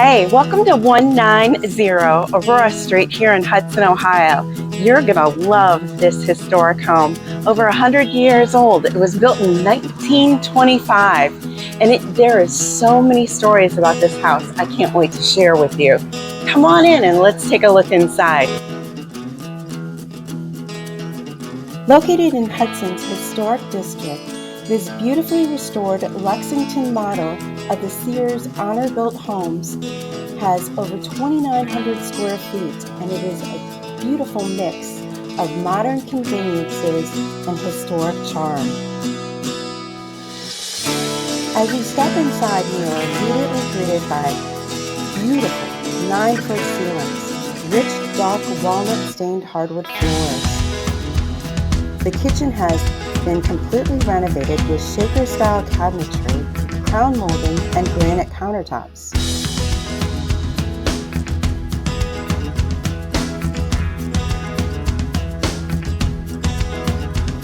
Hey, welcome to 190 Aurora Street here in Hudson, Ohio. You're gonna love this historic home. Over 100 years old. It was built in 1925, and there is so many stories about this house I can't wait to share with you. Come on in and let's take a look inside. Located in Hudson's historic district, this beautifully restored Lexington model of the Sears Honor-built homes has over 2,900 square feet, and it is a beautiful mix of modern conveniences and historic charm. As you step inside, you are immediately greeted by beautiful 9-foot ceilings, rich dark walnut stained hardwood floors. The kitchen has been completely renovated with shaker-style cabinetry, crown molding, and granite countertops.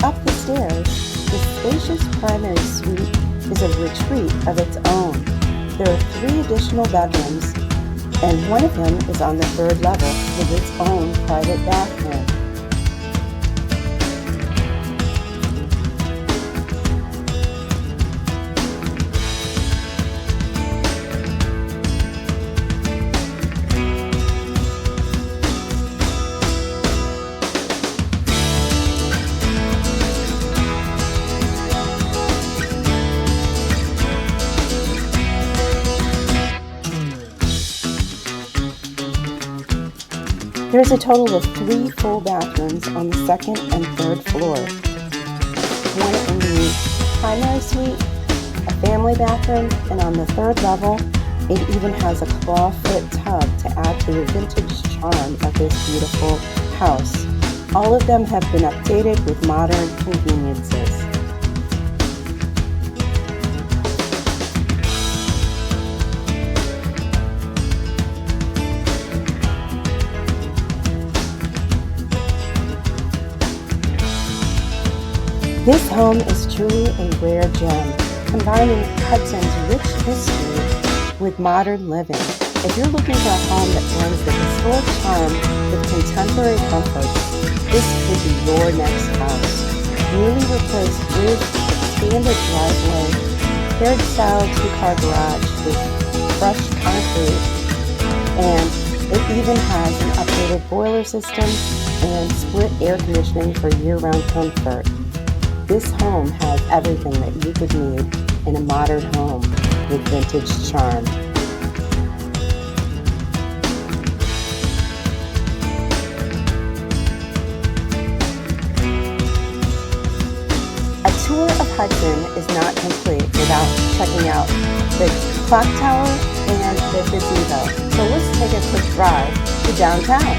Up the stairs, the spacious primary suite is a retreat of its own. There are 3 additional bedrooms, and one of them is on the 3rd level with its own private bathroom. There's a total of 3 full bathrooms on the 2nd and 3rd floor. One in the primary suite, a family bathroom, and on the 3rd level, it even has a clawfoot tub to add to the vintage charm of this beautiful house. All of them have been updated with modern conveniences. This home is truly a rare gem, combining Hudson's rich history with modern living. If you're looking for a home that blends the historic charm with contemporary comforts, this could be your next house. Newly replaced roof, expanded driveway, carriage-style 2-car garage with fresh concrete, and it even has an updated boiler system and split air conditioning for year-round comfort. This home has everything that you could need in a modern home with vintage charm. A tour of Hudson is not complete without checking out the clock tower and the gazebo. So let's take a quick drive to downtown.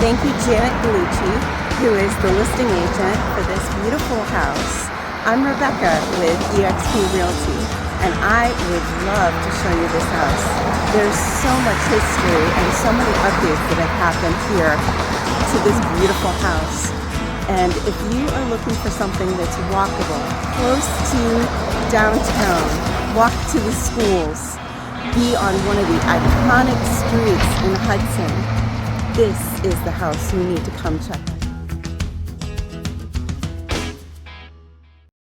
Thank you, Janet Galucci, who is the listing agent for this beautiful house. I'm Rebecca with eXp Realty, and I would love to show you this house. There's so much history and so many updates that have happened here to this beautiful house. And if you are looking for something that's walkable, close to downtown, walk to the schools, be on one of the iconic streets in Hudson, this is the house you need to come check out.